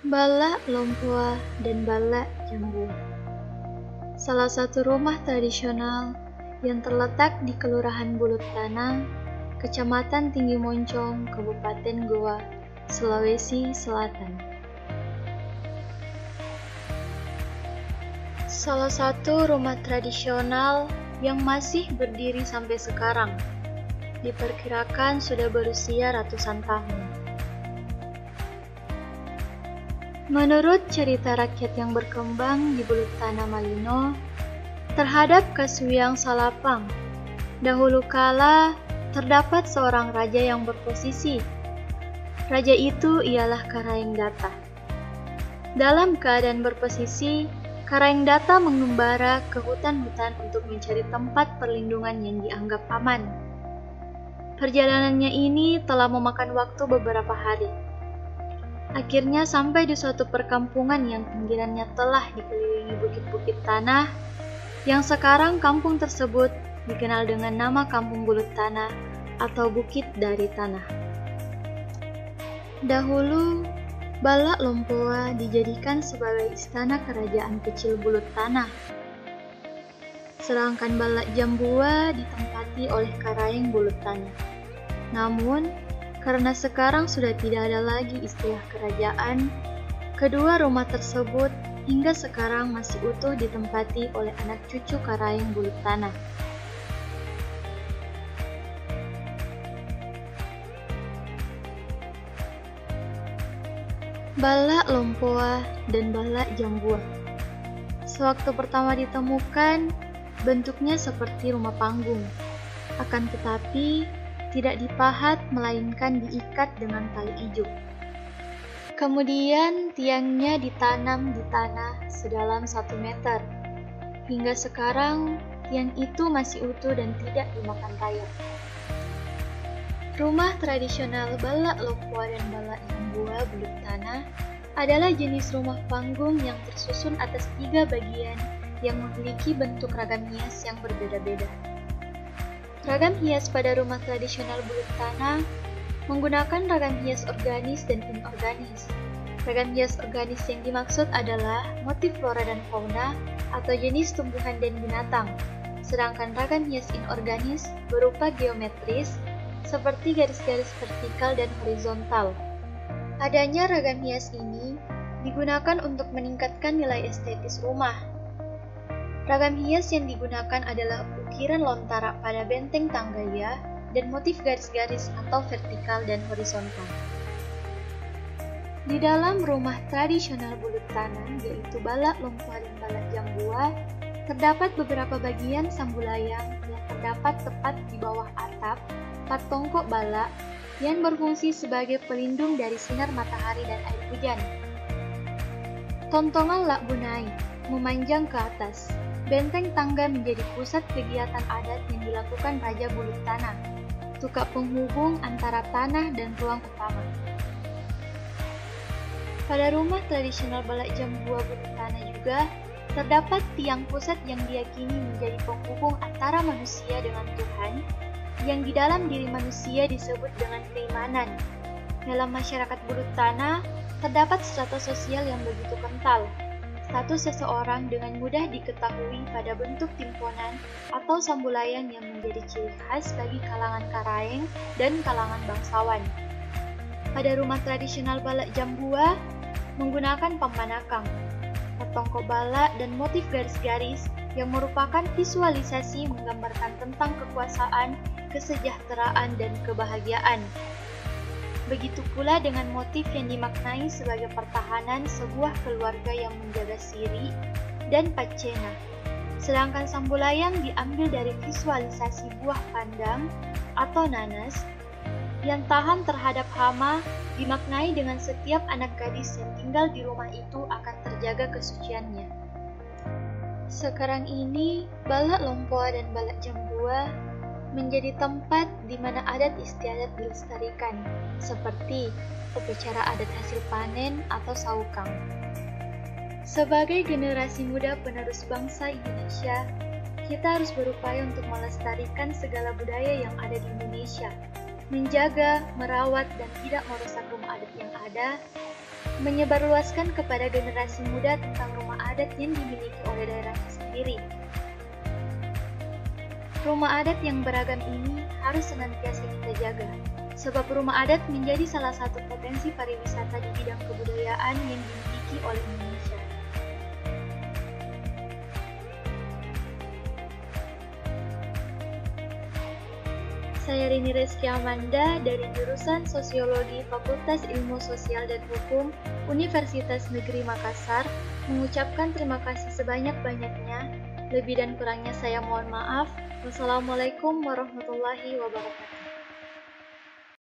Bala Lompoa dan Bala Jambu. Salah satu rumah tradisional yang terletak di Kelurahan Bulut Tanah, Kecamatan Tinggi Moncong, Kabupaten Goa, Sulawesi Selatan. Salah satu rumah tradisional yang masih berdiri sampai sekarang, diperkirakan sudah berusia ratusan tahun. Menurut cerita rakyat yang berkembang di Bulut Tanah Malino terhadap Kasuyang Salapang, dahulu kala terdapat seorang raja yang berposisi. Raja itu ialah Karaeng Data. Dalam keadaan berposisi, Karaeng Data mengembara ke hutan-hutan untuk mencari tempat perlindungan yang dianggap aman. Perjalanannya ini telah memakan waktu beberapa hari. Akhirnya sampai di suatu perkampungan yang pinggirannya telah dikelilingi bukit-bukit tanah, yang sekarang kampung tersebut dikenal dengan nama Kampung Bulut Tanah atau Bukit dari Tanah. Dahulu, Bala Lompoa dijadikan sebagai istana kerajaan kecil Bulut Tanah. Sedangkan Bala Jambua ditempati oleh Karaeng Bulut Tanah. Namun, karena sekarang sudah tidak ada lagi istilah kerajaan, kedua rumah tersebut hingga sekarang masih utuh ditempati oleh anak cucu Karaeng Bulut Tanah. Bala Lompoa dan Bala Jambua. Sewaktu pertama ditemukan, bentuknya seperti rumah panggung. Akan tetapi, tidak dipahat melainkan diikat dengan tali ijuk. Kemudian tiangnya ditanam di tanah sedalam 1 meter. Hingga sekarang tiang itu masih utuh dan tidak dimakan rayap. Rumah tradisional Bala Lompoa dan Bala Jambua Bulut Tanah adalah jenis rumah panggung yang tersusun atas 3 bagian yang memiliki bentuk ragam hias yang berbeda-beda. Ragam hias pada rumah tradisional Bulut Tanah menggunakan ragam hias organis dan inorganis. Ragam hias organis yang dimaksud adalah motif flora dan fauna atau jenis tumbuhan dan binatang, sedangkan ragam hias inorganis berupa geometris seperti garis-garis vertikal dan horizontal. Adanya ragam hias ini digunakan untuk meningkatkan nilai estetis rumah. Ragam hias yang digunakan adalah ukiran lontara pada benteng tanggaya dan motif garis-garis atau vertikal dan horizontal. Di dalam rumah tradisional Bulut Tanah, yaitu Bala Lompoa dan Bala Jambua, terdapat beberapa bagian sambulayang yang terdapat tepat di bawah atap patongkok bala yang berfungsi sebagai pelindung dari sinar matahari dan air hujan. Tontongan lak bunai memanjang ke atas. Benteng tangga menjadi pusat kegiatan adat yang dilakukan Raja Bulut Tanah, tukak penghubung antara tanah dan ruang utama. Pada rumah tradisional Bala Jambua Bulut Tanah juga terdapat tiang pusat yang diyakini menjadi penghubung antara manusia dengan Tuhan, yang di dalam diri manusia disebut dengan keimanan. Dalam masyarakat Bulut Tanah terdapat strata sosial yang begitu kental. Status seseorang dengan mudah diketahui pada bentuk timponan atau sambulayang yang menjadi ciri khas bagi kalangan Karaeng dan kalangan bangsawan. Pada rumah tradisional Bala Jambua menggunakan pambanakang, patongkok bala dan motif garis-garis yang merupakan visualisasi menggambarkan tentang kekuasaan, kesejahteraan, dan kebahagiaan. Begitu pula dengan motif yang dimaknai sebagai pertahanan sebuah keluarga yang menjaga siri dan pacena. Sedangkan sambulayang diambil dari visualisasi buah pandang atau nanas yang tahan terhadap hama, dimaknai dengan setiap anak gadis yang tinggal di rumah itu akan terjaga kesuciannya. Sekarang ini, Bala Lompoa dan Bala Jambua menjadi tempat di mana adat istiadat dilestarikan, seperti upacara adat hasil panen atau saukang. Sebagai generasi muda penerus bangsa Indonesia, kita harus berupaya untuk melestarikan segala budaya yang ada di Indonesia, menjaga, merawat, dan tidak merusak rumah adat yang ada, menyebarluaskan kepada generasi muda tentang rumah adat yang dimiliki oleh daerahnya sendiri. Rumah adat yang beragam ini harus senantiasa kita jaga, sebab rumah adat menjadi salah satu potensi pariwisata di bidang kebudayaan yang dimiliki oleh Indonesia. Saya Rini Reski Amanda dari jurusan Sosiologi Fakultas Ilmu Sosial dan Hukum Universitas Negeri Makassar mengucapkan terima kasih sebanyak-banyaknya. Lebih dan kurangnya saya mohon maaf. Wassalamualaikum warahmatullahi wabarakatuh.